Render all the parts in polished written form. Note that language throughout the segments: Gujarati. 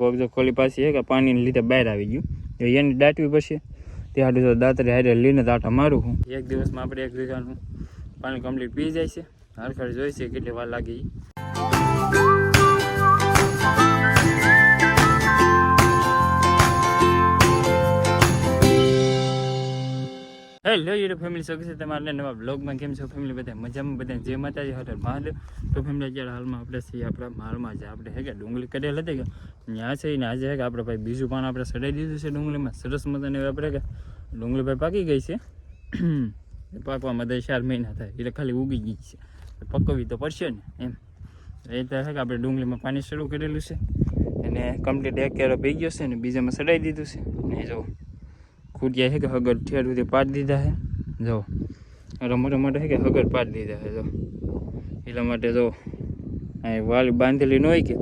કોક જો ખોલી પાછી છે કે પાણીને લીધે બહાર આવી ગયું એની દાટવી પડશે ત્યાં તો દાંતરે હારે લઈને દાંટા મારું હું એક દિવસમાં આપણે 1 વીઘાનું પાણી કમ્પ્લીટ પી જાય છે હરખડ જોઈશે કેટલી વાર લાગી હેલો યુટ્યુબ ફેમિલી સ્વાગત છે તમારા નવા બ્લોગમાં. કેમ છો ફેમિલી? બધા મજામાં? બધા જે માતાજી હર મહાદેવ. તો ફેમિલી અત્યારે હાલમાં આપણે છીએ આપણા માલમાં છે આપણે હે કે ડુંગળી કરેલ હતી કે ત્યાં છે ને આજે હે કે આપણે ભાઈ બીજું પાન આપણે ચડાવી દીધું છે ડુંગળીમાં સરસ મજાની આપણે કે ડુંગળી ભાઈ પાકી ગઈ છે પાકવામાં 4 મહિના થાય એટલે ખાલી ઉગી ગઈ છે પકવવી તો પડશે ને એમ એટલે હે કે આપણે ડુંગળીમાં પાણી શરૂ કરેલું છે અને કમ્પ્લીટ 1 કેરો પી ગયો છે ને બીજામાં ચડાવી દીધું છે ને જો ખૂટિયા છે કે હગર ઠેર સુધી પાડી દીધા છે જો મોટા મોટા છે કે હગર પાડી દીધા છે જો એટલા માટે જો અહીં વાલ બાંધેલી ન હોય કે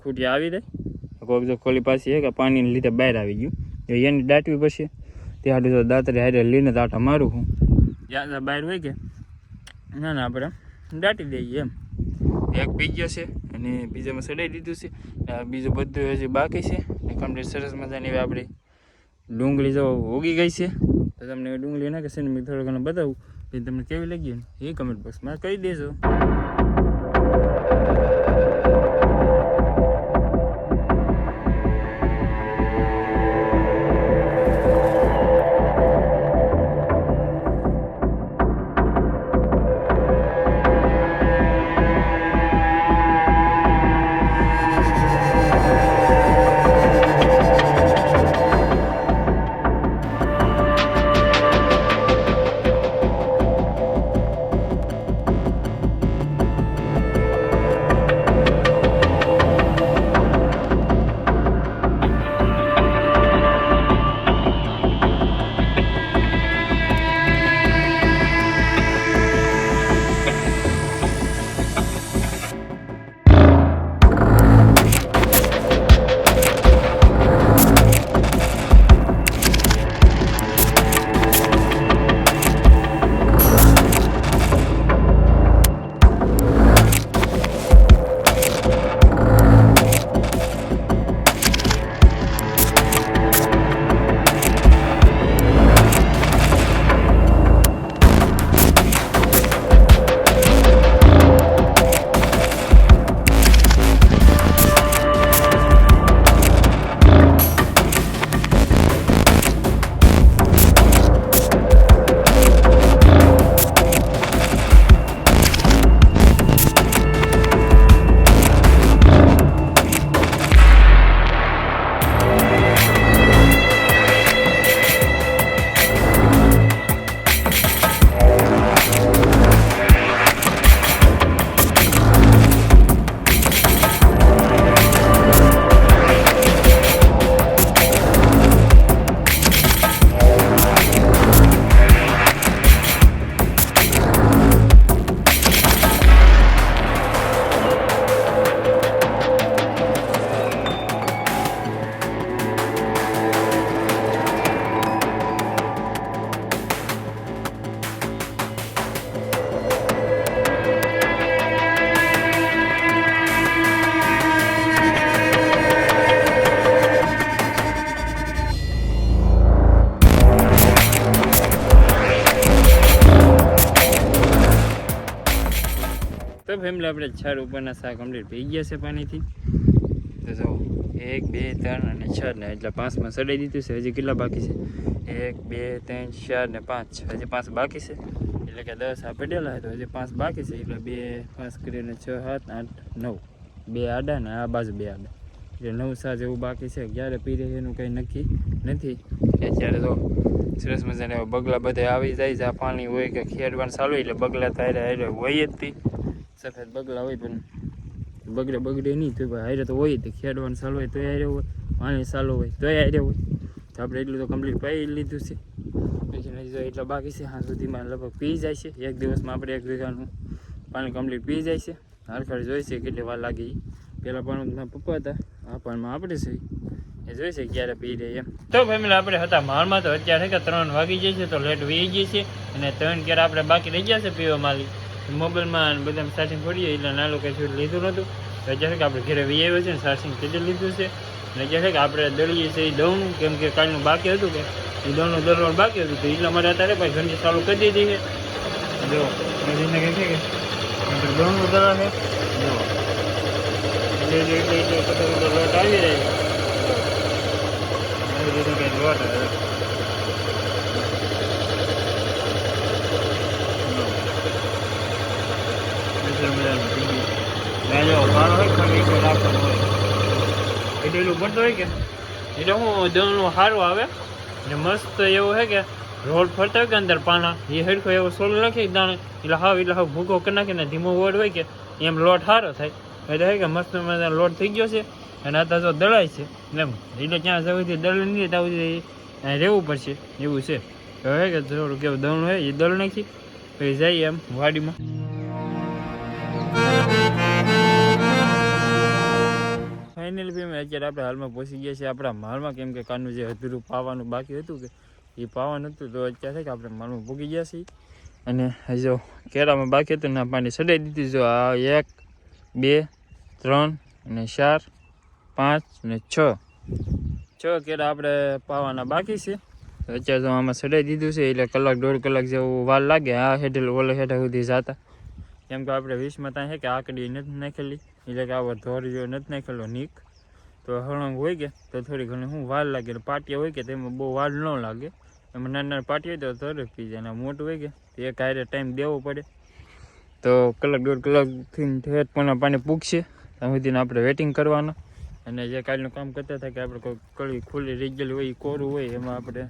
ખૂટિયા આવી જાય કોક જો ખોલી પાછી છે કે પાણીને લીધે બહાર આવી ગયું એની દાટવી પડશે ત્યાં તો દાંતરે હારે લઈને દાંટા મારું હું જ્યાં બહાર હોય કે ના આપણે દાટી દઈએ એમ એક પી ગયો છે અને બીજામાં ચડાવી દીધું છે બીજું બધું હજી બાકી છે કમ્પ્લીટ સરસ મજાની આપણી ડુંગળી જો ઉગી ગઈ છે તો તમને ડુંગળી નાખે છે ને મેં થોડો ઘણો બતાવું એ તમને કેવી લાગી ને એ કમેન્ટ બોક્સમાં કહી દેજો. તો ફેમિલી આપણે 4 ઉપરના શાક કમ્પ્લીટ પી ગયા છે પાણીથી તો જો 1 2 3 અને 6 ને એટલે 5માં ચડાવી દીધું છે હજી કેટલા બાકી છે 1 2 3 4 ને 5 હજી 5 બાકી છે એટલે કે 10 આ પડેલા તો હજી 5 બાકી છે એટલે 2 5 કરીને 6 7 8 9 2 આડા ને આ બાજુ 2 આડા એટલે 9 સા જેવું બાકી છે ક્યારે પી રહે એનું કંઈ નક્કી નથી અત્યારે તો સરસ મજાના બગલા બધા આવી જાય છે આ પાણી હોય કે ખેડવાનું ચાલુ એટલે બગલા થાય હોય જ તે સફેદ બગલા હોય પણ બગડે નહીં તો હારે તો હોય તો ખેડવાનું ચાલુ હોય તો હારે હોય પાણી ચાલુ હોય તો હારે હોય તો આપણે એટલું તો કમ્પ્લીટ પાઈ લીધું છે પછી જો એટલા બાકી છે હા સુધીમાં લગભગ પી જાય છે એક દિવસમાં આપણે 1 વીઘાનું પાણી કમ્પ્લીટ પી જાય છે હરખડ જોઈશે કેટલી વાર લાગી પહેલાં પાણીમાં પપ્પા હતા આ પાણીમાં આપણે છે એ જોઈશે ક્યારે પી રહે એમ. તો ફેમિલી આપણે હતા માળમાં તો અત્યારે કે 3 વાગી જાય છે તો લેટ વી ગઈ છે અને 3 ક્યારે આપણે બાકી રહી ગયા છે પીવા માલી મોબાઈલમાં બધામાં ચાર્જિંગ પડીએ એટલે નાનું કંઈ લીધું નહોતું તો અત્યારે કે આપણે ઘરે વી આવ્યો છે ને સારસિંગ કીધી લીધું છે અને અત્યારે કે આપણે દળીએ છીએ એ દળનું, કેમ કે કાલનું બાકી હતું કે એ દળનું દળવાનું બાકી હતું તો એટલા માટે અત્યારે ભાઈ ઘરની ચાલુ કરી દીધી છે. જો એને કહે છે કે દળનું દળા છે જો એટલે લોટ આવી રહી આવી રીતે કંઈ લોટ આવે જો વાળો હોય ખાલી રાખવાનો હોય એટલે એટલું પડતો હોય કે એટલે હું દળનું સારું આવે ને મસ્ત એવું છે કે રોડ ફરતા હોય કે અંદર પાના એ હરખો એવો સોલ નાખી દાણે એટલે હાવ ભૂકો કરી નાખીને ધીમો વોડ હોય કે એમ લોટ સારો થાય એટલે કે મસ્ત મજા લોટ થઈ ગયો છે અને આ તો દળાય છે એમ એટલે ક્યાં જવાથી દળ નહીં ત્યાં સુધી રહેવું પડશે એવું છે. હવે કે થોડું કેવું દળનું હોય એ દળ નાખી પછી જઈએ એમ વાડીમાં. ફાઇનલ ફેમ અત્યારે આપણે હાલમાં પહોંચી ગયા છીએ આપણા માલમાં, કેમ કે કાનું જે અધૂરું પાવાનું બાકી હતું કે એ પાવાનું હતું તો અત્યારે કે આપણે માલમાં પૂગી ગયા છીએ. અને જો કેળામાં બાકી હતું ને પાણી સડાઈ દીધું. જો આ 1 2 3 અને 4 5 અને 6 કેળા આપણે પાવાના બાકી છે. અત્યારે તો આમાં સડાઈ દીધું છે એટલે કલાક 1.5 કલાક જેવું વાર લાગે આ હેઠળ ઓલે હેઠળ સુધી જતા, કેમ કે આપણે 20માં ત્યાં છે કે આકડી નથી નાખેલી એટલે કે આવો ધોરીઓ નથી નાખેલો નીક તો હળંગ હોય કે તો થોડી ઘણી શું વાર લાગે. પાટિયા હોય કે તેમાં બહુ વાર ન લાગે, એમાં નાના પાટિયા હોય તો તરત પી જાય, અને મોટું હોય કે એક હારે ટાઈમ દેવો પડે તો કલાક 1.5 કલાકથી ઠેઠ પણ પાણી પૂગશે ત્યાં સુધીને આપણે વેટિંગ કરવાનું. અને જે કાલનું કામ કરતા થાય કે આપણે કોઈ કળી ખુલ્લી રહી ગયેલી હોય કોરું હોય એમાં આપણે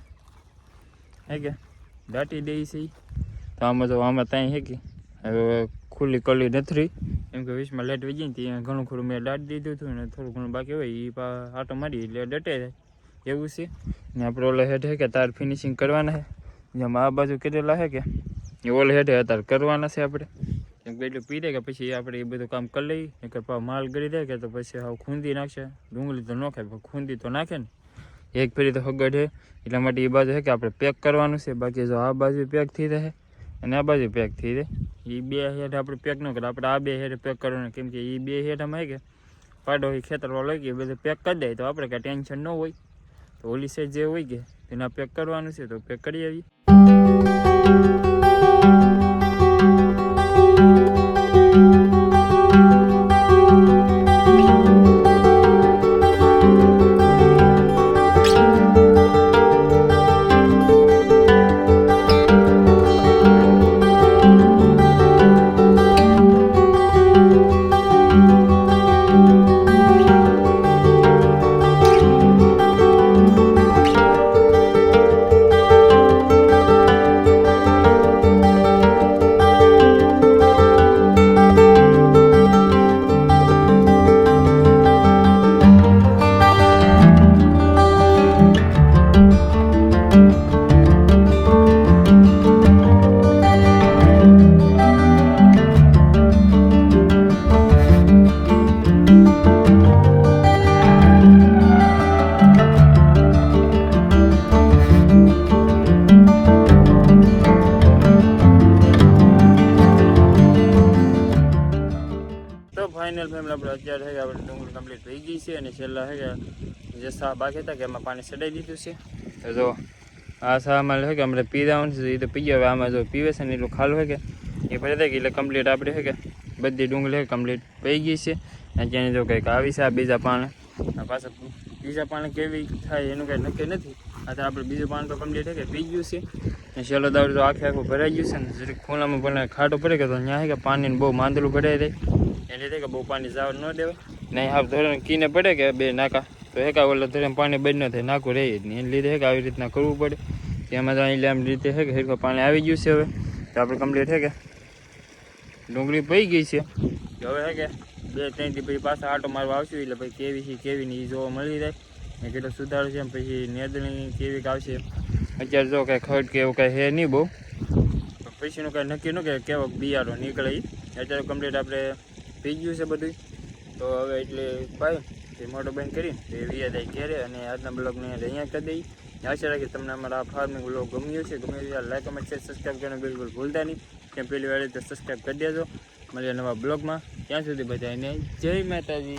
હે કે દાટી દઈએ છીએ. તો આમાં ત્યાં હે કે હવે ખુલ્લી કળી નથી રહી, એમ કે 20માં લેટ વહી જાય ત્યાં ઘણું ખરું મેં દાટી દીધું હતું ને થોડું ઘણું બાકી હોય એ આટો મારી એટલે ડટે જાય એવું છે. ને આપણે ઓલા હેઠ હે કે તાર ફિનિશિંગ કરવાના છે, જેમાં આ બાજુ કરેલા છે કે એ ઓલા હેઠે તાર કરવાના છે આપણે, કેમ કે એટલું પી દે કે પછી આપણે એ બધું કામ કરી લઈએ કે માલ ગળી દે કે તો પછી હવે ખૂંદી નાખશે. ડુંગળી તો ન ખાય પણ ખૂંદી તો નાખે ને, એક ફેરી તો હગડ છે એટલા માટે એ બાજુ છે કે આપણે પેક કરવાનું છે. બાકી જો આ બાજુ પેક થઈ રહે અને આ બાજુ પેક થઈ રહે, એ બે હેઠ આપણે પેક ન કરે, આપણે આ બે હેઠ પેક કરવાનું, કેમ કે એ બે હેઠમાં કે પાડો હોય ખેતરવાળો હોય કે બધું પેક કરી દે તો આપણે કાંઈ ટેન્શન ન હોય. તો ઓલી સાઈડ જે હોય કે તેના પેક કરવાનું છે તો પેક કરી આવીએ. ફાઇનલ ફેમિલી આપણે અત્યારે છે કે આપણે ડુંગળી કમ્પ્લીટ થઈ ગઈ છે અને છેલ્લા છે કે જે સા બાકી હતા કે એમાં પાણી ચડાવી દીધું છે. તો જો આ સામાં છે કે આપણે પીવાનું છે એ તો પી હવે આમાં જો પીવે છે ને એટલું ખાલું હોય કે એ ભરી થાય કે એટલે કમ્પ્લીટ આપણે છે કે બધી ડુંગળી કમ્પ્લીટ પી ગઈ છે. અને ત્યાંની જો કંઈક આવી છે આ બીજા પાણી પાછા બીજા પાણી કેવી થાય એનું કંઈ નક્કી નથી. અત્યારે આપણે બીજું પાણી તો કમ્પ્લીટ છે કે પી ગયું છે અને છેલ્લો દાવ તો આખું ભરાઈ ગયું છે ને જરીક ખૂણામાં ભલે ખાટો પડે કે તો ત્યાં છે કે પાણીને બહુ માંદલું ભરાઈ જાય એને લીધે કે બહુ પાણી જવા ન દેવાય નહીં. હાફ ધોરણ કીને પડે કે બે નાકા તો હેકા ઓલા ધોરણ પાણી બંધ ન થાય નાખું રહે જ નહીં, એને લીધે હેકા આવી રીતના કરવું પડે. તેમાં તો અહીં આમ રીતે છે કે હેરખું પાણી આવી ગયું છે. હવે તો આપણે કમ્પ્લીટ છે કે ડુંગળી પઈ ગઈ છે. હવે છે કે 2-3 દી પછી પાછા આટો મારવા આવશું એટલે ભાઈ કેવી છે કેવી નહીં એ જોવા મળી જાય ને કેટલો સુધારો છે. પછી નેદણી કેવી આવશે અત્યારે જો કાંઈ ખડ કે એવું કાંઈ હે નહીં બહુ, પછીનું કાંઈ નક્કી ન કે કેવો બિયારો નીકળે એ. અત્યારે કમ્પ્લીટ આપણે પી ગયું છે બધું. તો હવે એટલે ભાઈ એ મોટો બંધ કરીને એ વિયા જાય ઘેરે અને આજના બ્લોગને અહીંયા કરી દઈ. આશા રાખી તમને અમારા ફાર્મિંગ બ્લોગ ગમ્યો છે. ગમે લાઈક કમેન્ટ શેર સબસ્ક્રાઈબ કરવાનું બિલકુલ ભૂલતા નહીં. કેમ પહેલી વાર તો સબસ્ક્રાઈબ કરી દેજો મળીએ નવા બ્લોગમાં. ત્યાં સુધી બધાને જય માતાજી.